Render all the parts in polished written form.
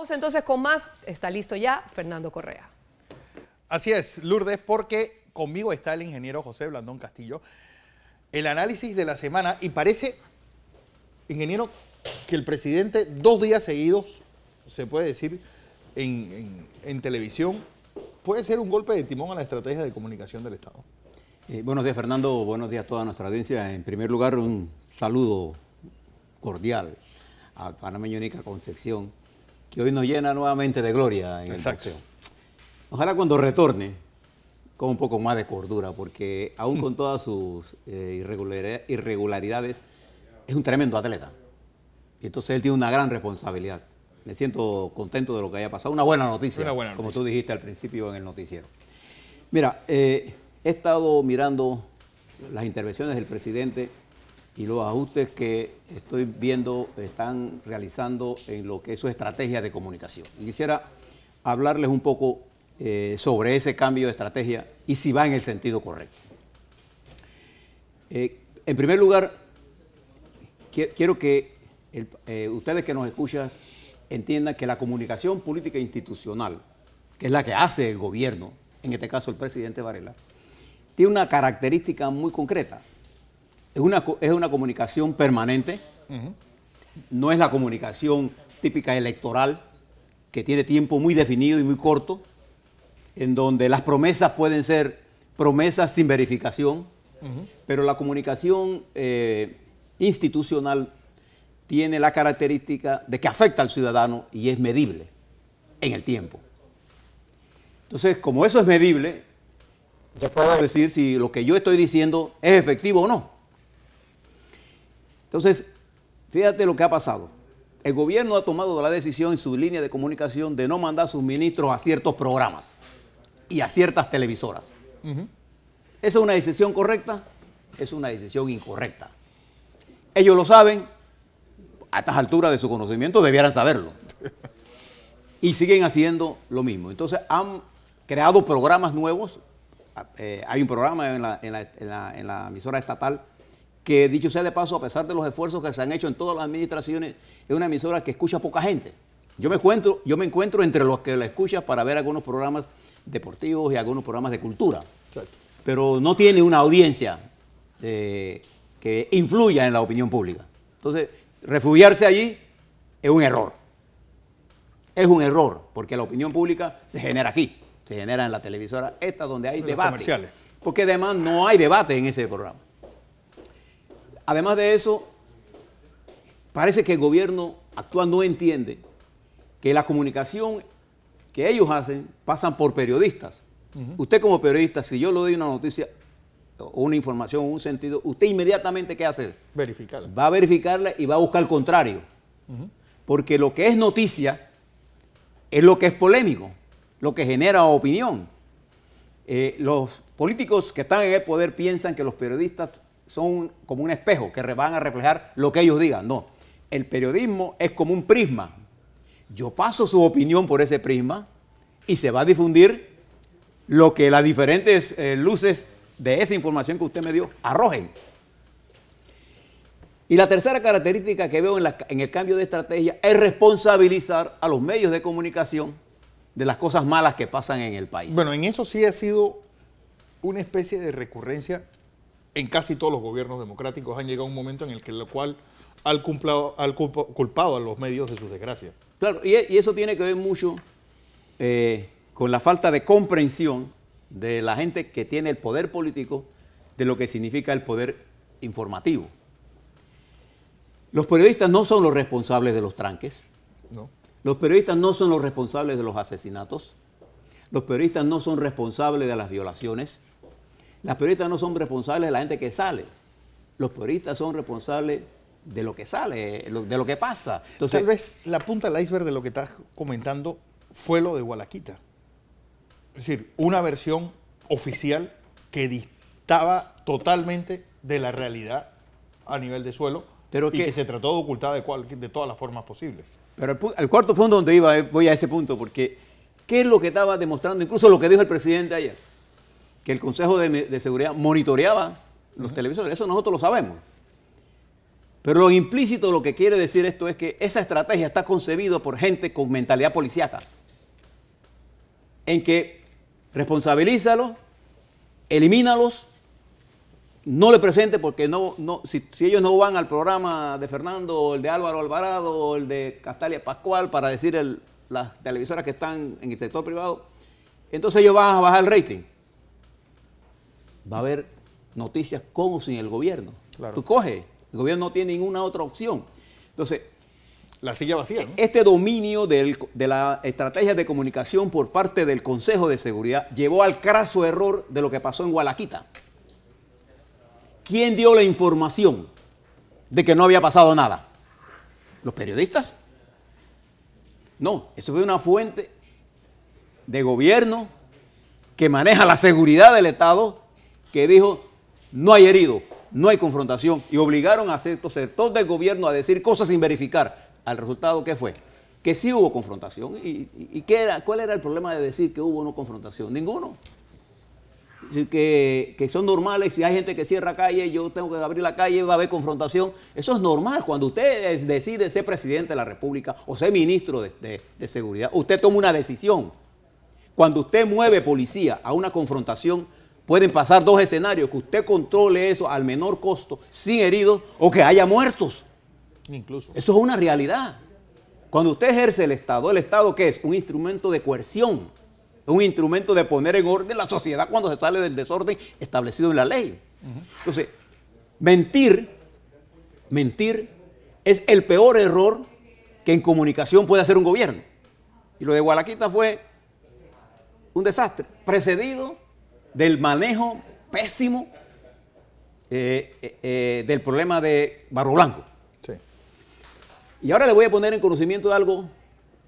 Vamos entonces con más. Está listo ya Fernando Correa. Así es, Lourdes, porque conmigo está el ingeniero José Blandón Castillo. El análisis de la semana, y parece, ingeniero, que el presidente 2 días seguidos, se puede decir, en televisión, puede ser un golpe de timón a la estrategia de comunicación del Estado. Buenos días, Fernando. Buenos días a toda nuestra audiencia. En primer lugar, un saludo cordial al panameño Nica Concepción, que hoy nos llena nuevamente de gloria en el boxeo. Ojalá cuando retorne con un poco más de cordura, porque aún con todas sus irregularidades, es un tremendo atleta. Y entonces él tiene una gran responsabilidad. Me siento contento de lo que haya pasado. Una buena noticia, como tú dijiste al principio en el noticiero. Mira, he estado mirando las intervenciones del presidente y los ajustes que estoy viendo están realizando en lo que es su estrategia de comunicación. Y quisiera hablarles un poco sobre ese cambio de estrategia y si va en el sentido correcto. En primer lugar, quiero que ustedes que nos escuchan entiendan que la comunicación política e institucional, que es la que hace el gobierno, en este caso el presidente Varela, tiene una característica muy concreta. Es una comunicación permanente, no es la comunicación típica electoral, que tiene tiempo muy definido y muy corto, en donde las promesas pueden ser promesas sin verificación, pero la comunicación institucional tiene la característica de que afecta al ciudadano y es medible en el tiempo. Entonces, como eso es medible, ya puedo decir si lo que yo estoy diciendo es efectivo o no. Entonces, fíjate lo que ha pasado. El gobierno ha tomado la decisión en su línea de comunicación de no mandar sus ministros a ciertos programas y a ciertas televisoras. ¿Esa es una decisión correcta? Es una decisión incorrecta. Ellos lo saben, a estas alturas de su conocimiento debieran saberlo. Y siguen haciendo lo mismo. Entonces han creado programas nuevos. Hay un programa en la emisora estatal que, dicho sea de paso, a pesar de los esfuerzos que se han hecho en todas las administraciones, es una emisora que escucha poca gente. Yo me encuentro entre los que la escuchan para ver algunos programas deportivos y algunos programas de cultura. Exacto. Pero no tiene una audiencia que influya en la opinión pública. Entonces, refugiarse allí es un error. Es un error, porque la opinión pública se genera aquí, se genera en la televisora esta donde hay debate. Porque además no hay debate en ese programa. Además de eso, parece que el gobierno actual no entiende que la comunicación que ellos hacen pasan por periodistas. Usted como periodista, si yo le doy una noticia o una información o un sentido, usted inmediatamente ¿qué hace? Verificarla. Va a verificarla y va a buscar el contrario. Porque lo que es noticia es lo que es polémico, lo que genera opinión. Los políticos que están en el poder piensan que los periodistas son como un espejo, que van a reflejar lo que ellos digan. No, el periodismo es como un prisma. Yo paso su opinión por ese prisma y se va a difundir lo que las diferentes luces de esa información que usted me dio arrojen. Y la tercera característica que veo en el cambio de estrategia es responsabilizar a los medios de comunicación de las cosas malas que pasan en el país. Bueno, en eso sí ha sido una especie de recurrencia en casi todos los gobiernos democráticos. Han llegado un momento en el que lo cual han culpado a los medios de sus desgracias. Claro, y eso tiene que ver mucho con la falta de comprensión de la gente que tiene el poder político de lo que significa el poder informativo. Los periodistas no son los responsables de los tranques. No. Los periodistas no son los responsables de los asesinatos. Los periodistas no son responsables de las violaciones. Las periodistas no son responsables de la gente que sale. Los periodistas son responsables de lo que sale, de lo que pasa. Entonces, tal vez la punta del iceberg de lo que estás comentando fue lo de Gualaquita. Es decir, una versión oficial que distaba totalmente de la realidad a nivel de suelo y que se trató de ocultar de todas las formas posibles. Pero el cuarto punto donde voy a ese punto, porque ¿qué es lo que estaba demostrando? Incluso lo que dijo el presidente ayer, que el Consejo de Seguridad monitoreaba los televisores. Eso nosotros lo sabemos. Pero lo implícito, lo que quiere decir esto es que esa estrategia está concebida por gente con mentalidad policíaca, en que responsabilízalos, elimínalos, no le presente porque si ellos no van al programa de Fernando, o el de Álvaro Alvarado, o el de Castalia Pascual para decir las televisoras que están en el sector privado, entonces ellos van a bajar el rating. Va a haber noticias con o sin el gobierno. Claro. Tú coges, el gobierno no tiene ninguna otra opción. Entonces, la silla vacía, ¿no? este dominio de la estrategia de comunicación por parte del Consejo de Seguridad llevó al craso error de lo que pasó en Gualaquita. ¿Quién dio la información de que no había pasado nada? ¿Los periodistas? No, eso fue una fuente de gobierno que maneja la seguridad del Estado que dijo no hay heridos, no hay confrontación y obligaron a ciertos sectores del gobierno a decir cosas sin verificar. ¿Al resultado qué fue? Que sí hubo confrontación. ¿Y cuál era el problema de decir que hubo no confrontación? Ninguno. Es decir, que son normales. Si hay gente que cierra calle, yo tengo que abrir la calle, va a haber confrontación. Eso es normal. Cuando usted decide ser presidente de la República o ser ministro de Seguridad, usted toma una decisión. Cuando usted mueve policía a una confrontación, pueden pasar dos escenarios, que usted controle eso al menor costo, sin heridos, o que haya muertos. Incluso. Eso es una realidad. Cuando usted ejerce ¿el Estado qué es? Un instrumento de coerción, un instrumento de poner en orden la sociedad cuando se sale del desorden establecido en la ley. Entonces, mentir es el peor error que en comunicación puede hacer un gobierno. Y lo de Gualaquita fue un desastre, precedido del manejo pésimo del problema de Barro Blanco. Sí. Y ahora le voy a poner en conocimiento de algo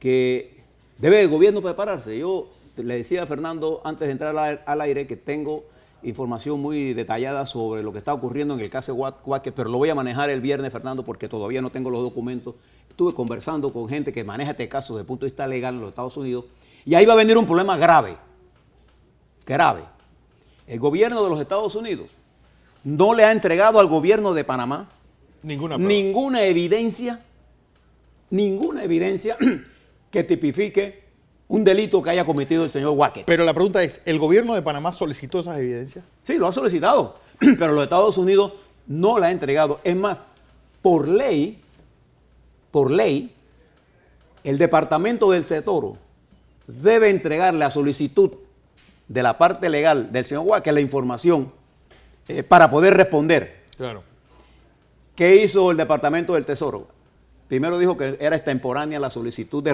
que debe el gobierno prepararse. Yo le decía a Fernando antes de entrar al aire que tengo información muy detallada sobre lo que está ocurriendo en el caso de Huáquez, pero lo voy a manejar el viernes, Fernando, porque todavía no tengo los documentos. Estuve conversando con gente que maneja este caso desde el punto de vista legal en los Estados Unidos y ahí va a venir un problema grave. El gobierno de los Estados Unidos no le ha entregado al gobierno de Panamá ninguna evidencia que tipifique un delito que haya cometido el señor Huáquez. Pero la pregunta es, ¿el gobierno de Panamá solicitó esas evidencias? Sí, lo ha solicitado, pero los Estados Unidos no la ha entregado. Es más, por ley, el Departamento del Tesoro debe entregarle a solicitud de la parte legal del señor Huáquez la información para poder responder. Claro. ¿Qué hizo el Departamento del Tesoro? Primero dijo que era extemporánea la solicitud de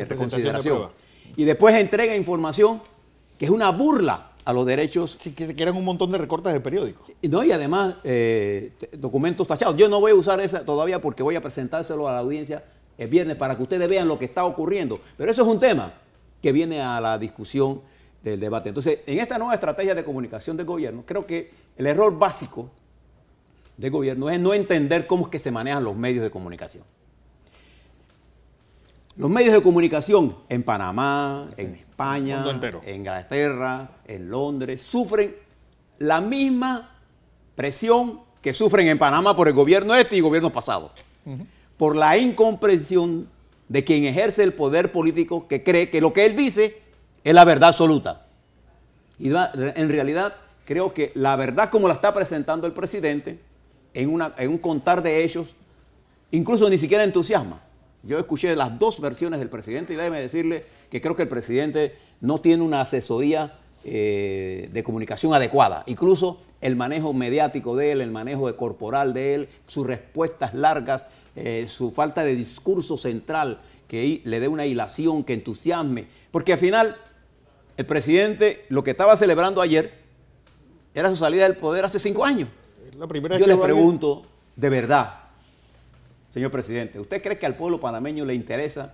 reconsideración. Y después entrega información que es una burla a los derechos. Sí, que se quieran un montón de recortes de periódicos. No, y además documentos tachados. Yo no voy a usar esa todavía porque voy a presentárselo a la audiencia el viernes para que ustedes vean lo que está ocurriendo. Pero eso es un tema que viene a la discusión del debate. Entonces, en esta nueva estrategia de comunicación del gobierno, creo que el error básico del gobierno es no entender cómo es que se manejan los medios de comunicación. Los medios de comunicación en Panamá, en España, en Inglaterra, en Londres, sufren la misma presión que sufren en Panamá por el gobierno este y gobiernos pasados. Por la incomprensión de quien ejerce el poder político que cree que lo que él dice es la verdad absoluta. Y en realidad creo que la verdad como la está presentando el presidente en un contar de hechos, incluso ni siquiera entusiasma. Yo escuché las dos versiones del presidente y déjeme decirle que creo que el presidente no tiene una asesoría de comunicación adecuada. Incluso el manejo mediático de él, el manejo corporal de él, sus respuestas largas, su falta de discurso central que le dé una hilación, que entusiasme. Porque al final el presidente lo que estaba celebrando ayer era su salida del poder hace 5 años. La primera Yo le pregunto, de verdad, señor presidente, ¿usted cree que al pueblo panameño le interesa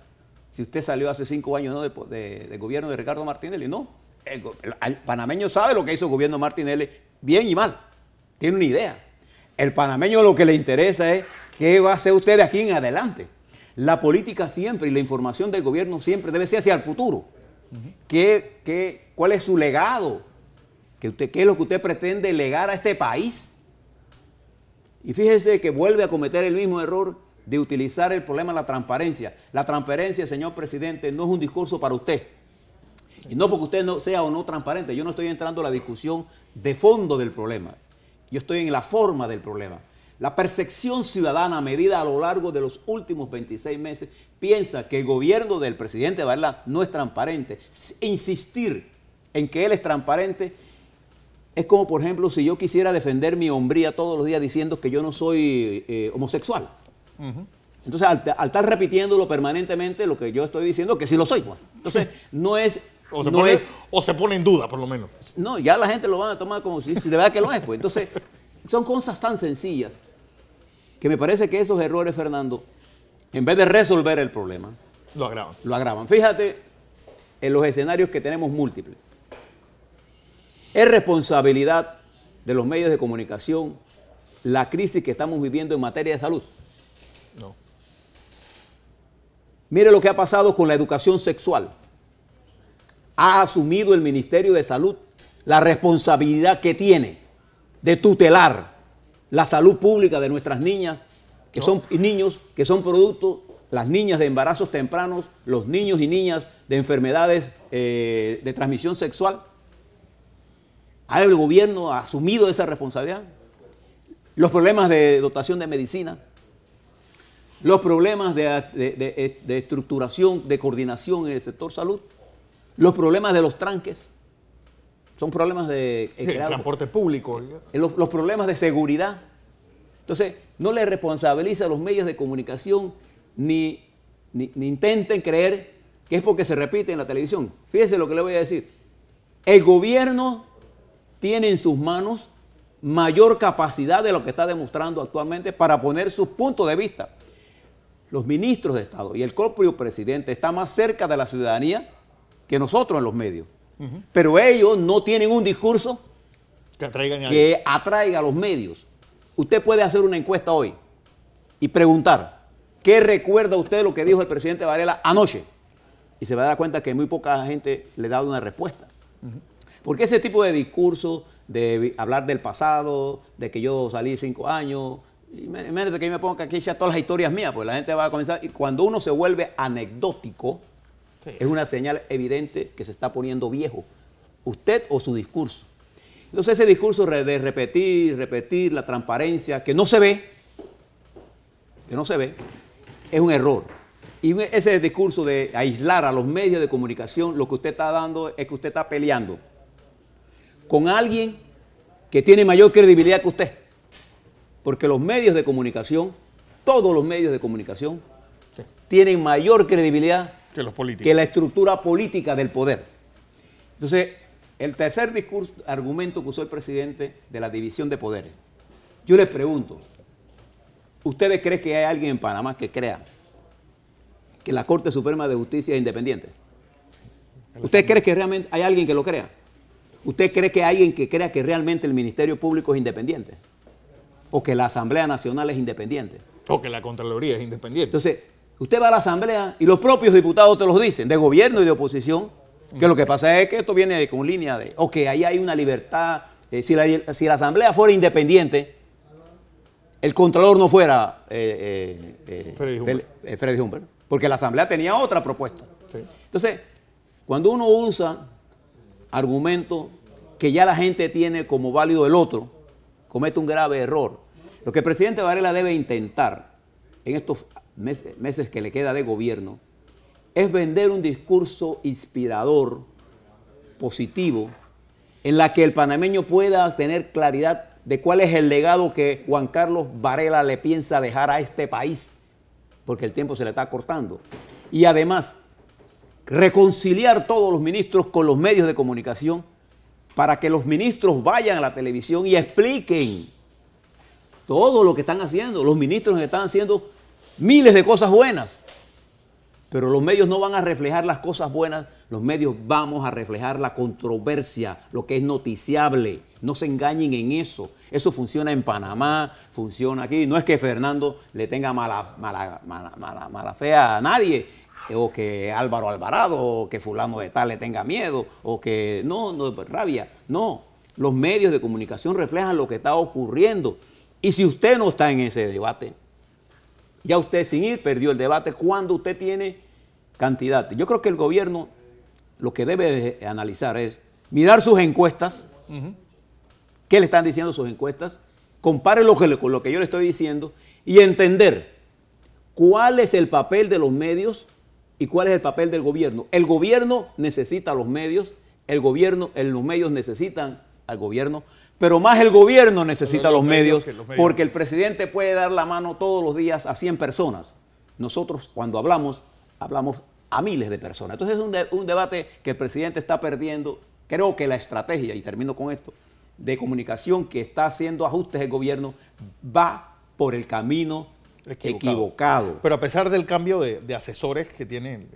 si usted salió hace 5 años ¿no? de gobierno de Ricardo Martinelli? No. El panameño sabe lo que hizo el gobierno Martinelli, bien y mal. Tiene una idea. El panameño lo que le interesa es qué va a hacer usted de aquí en adelante. La política siempre y la información del gobierno siempre debe ser hacia el futuro. ¿Cuál es su legado? ¿Qué es lo que usted pretende legar a este país? Y fíjese que vuelve a cometer el mismo error de utilizar el problema de la transparencia. La transparencia, señor presidente, no es un discurso para usted. Y no porque usted no sea o no transparente. Yo no estoy entrando a la discusión de fondo del problema. Yo estoy en la forma del problema. La percepción ciudadana medida a lo largo de los últimos 26 meses piensa que el gobierno del presidente Varela no es transparente. Insistir en que él es transparente es como, por ejemplo, si yo quisiera defender mi hombría todos los días diciendo que yo no soy homosexual. Entonces, al estar repitiéndolo permanentemente, lo que yo estoy diciendo es que sí lo soy. Pues. Entonces, no es... O se pone en duda, por lo menos. No, ya la gente lo van a tomar como si de verdad que lo es. Pues. Entonces, son cosas tan sencillas que me parece que esos errores, Fernando, en vez de resolver el problema, lo agravan. Lo agravan. Fíjate en los escenarios que tenemos múltiples. Es responsabilidad de los medios de comunicación la crisis que estamos viviendo en materia de salud. No. Mire lo que ha pasado con la educación sexual. Ha asumido el Ministerio de Salud la responsabilidad que tiene de tutelar la salud pública de nuestras niñas que son, y niños que son producto, las niñas de embarazos tempranos, los niños y niñas de enfermedades de transmisión sexual. ¿El gobierno ha asumido esa responsabilidad? Los problemas de dotación de medicina, los problemas de estructuración, de coordinación en el sector salud, los problemas de los tranques, son problemas de... transporte público. Los problemas de seguridad. Entonces, no le responsabiliza a los medios de comunicación ni intenten creer que es porque se repite en la televisión. Fíjese lo que le voy a decir. El gobierno tiene en sus manos mayor capacidad de lo que está demostrando actualmente para poner sus puntos de vista. Los ministros de Estado y el propio presidente están más cerca de la ciudadanía que nosotros en los medios. Pero ellos no tienen un discurso que atraiga a los medios. Usted puede hacer una encuesta hoy y preguntar, ¿qué recuerda usted lo que dijo el presidente Varela anoche? Y se va a dar cuenta que muy poca gente le da una respuesta. Porque ese tipo de discurso, de hablar del pasado, de que yo salí 5 años, imagínate que yo me pongo aquí ya todas las historias mías, pues la gente va a comenzar, y cuando uno se vuelve anecdótico, sí, es una señal evidente que se está poniendo viejo, usted o su discurso. Entonces ese discurso de repetir la transparencia, que no se ve, es un error. Y ese discurso de aislar a los medios de comunicación, lo que usted está dando es que usted está peleando con alguien que tiene mayor credibilidad que usted. Porque los medios de comunicación, todos los medios de comunicación, sí, tienen mayor credibilidad que los políticos, que la estructura política del poder. Entonces, el tercer argumento que usó el presidente de la división de poderes. Yo les pregunto, ¿ustedes creen que hay alguien en Panamá que crea que la Corte Suprema de Justicia es independiente? ¿Usted cree que realmente hay alguien que lo crea? ¿Usted cree que hay alguien que crea que realmente el Ministerio Público es independiente? ¿O que la Asamblea Nacional es independiente? O que la Contraloría es independiente. Entonces, usted va a la Asamblea y los propios diputados te los dicen, de gobierno y de oposición, que lo que pasa es que esto viene con línea de, o que ahí hay una libertad. Si la Asamblea fuera independiente, el Contralor no fuera Freddy Humbert, porque la Asamblea tenía otra propuesta. Sí. Entonces, cuando uno usa argumentos que ya la gente tiene como válido el otro, comete un grave error. Lo que el presidente Varela debe intentar en estos meses que le queda de gobierno es vender un discurso inspirador, positivo, en la que el panameño pueda tener claridad de cuál es el legado que Juan Carlos Varela le piensa dejar a este país, porque el tiempo se le está cortando. Y además, reconciliar todos los ministros con los medios de comunicación para que los ministros vayan a la televisión y expliquen todo lo que están haciendo. Los ministros están haciendo miles de cosas buenas, pero los medios no van a reflejar las cosas buenas, los medios vamos a reflejar la controversia, lo que es noticiable. No se engañen en eso. Eso funciona en Panamá, funciona aquí. No es que Fernando le tenga mala fe a nadie, o que Álvaro Alvarado, o que fulano de tal le tenga miedo, o que no rabia. No, los medios de comunicación reflejan lo que está ocurriendo. Y si usted no está en ese debate, ya usted sin ir perdió el debate cuando usted tiene cantidad. Yo creo que el gobierno lo que debe analizar es mirar sus encuestas, qué le están diciendo sus encuestas, compárelo con lo que yo le estoy diciendo y entender cuál es el papel de los medios y cuál es el papel del gobierno. El gobierno necesita a los medios, los medios necesitan al gobierno, pero más el gobierno necesita a los medios, porque el presidente puede dar la mano todos los días a 100 personas. Nosotros cuando hablamos a miles de personas. Entonces es un debate que el presidente está perdiendo. Creo que la estrategia, y termino con esto, de comunicación que está haciendo ajustes el gobierno va por el camino equivocado. Pero a pesar del cambio de asesores que tiene,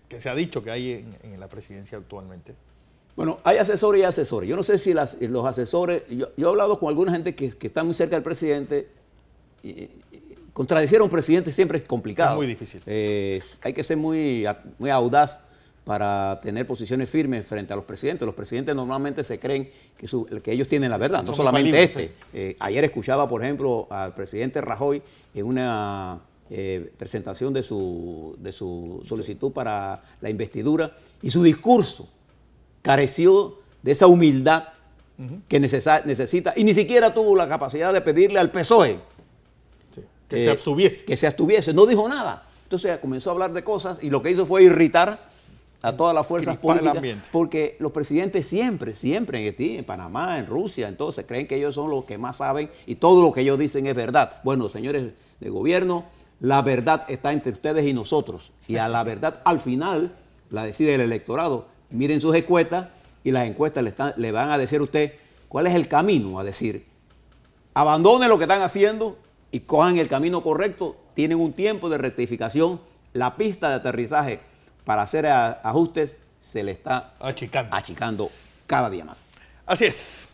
que se ha dicho que hay en la presidencia actualmente. Bueno, hay asesores y asesores. Yo no sé si los asesores, yo he hablado con alguna gente que está muy cerca del presidente. Contradecir a un presidente siempre es complicado. Es muy difícil. Hay que ser muy audaz para tener posiciones firmes frente a los presidentes. Los presidentes normalmente se creen que ellos tienen la verdad, no solamente este. Ayer escuchaba, por ejemplo, al presidente Rajoy en una presentación de su solicitud para la investidura, y su discurso careció de esa humildad que necesita, y ni siquiera tuvo la capacidad de pedirle al PSOE que se abstuviese. Que se abstuviese, no dijo nada. Entonces comenzó a hablar de cosas y lo que hizo fue irritar a todas las fuerzas políticas, porque los presidentes siempre en Haití, en Panamá, en Rusia, entonces creen que ellos son los que más saben y todo lo que ellos dicen es verdad. Bueno, señores de gobierno, la verdad está entre ustedes y nosotros, y a la verdad al final la decide el electorado. Miren sus encuestas y las encuestas le van a decir a usted cuál es el camino, a decir, abandonen lo que están haciendo y cojan el camino correcto. Tienen un tiempo de rectificación. La pista de aterrizaje para hacer ajustes se le está achicando cada día más. Así es.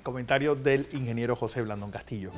Comentario del ingeniero José Blandón Castillo.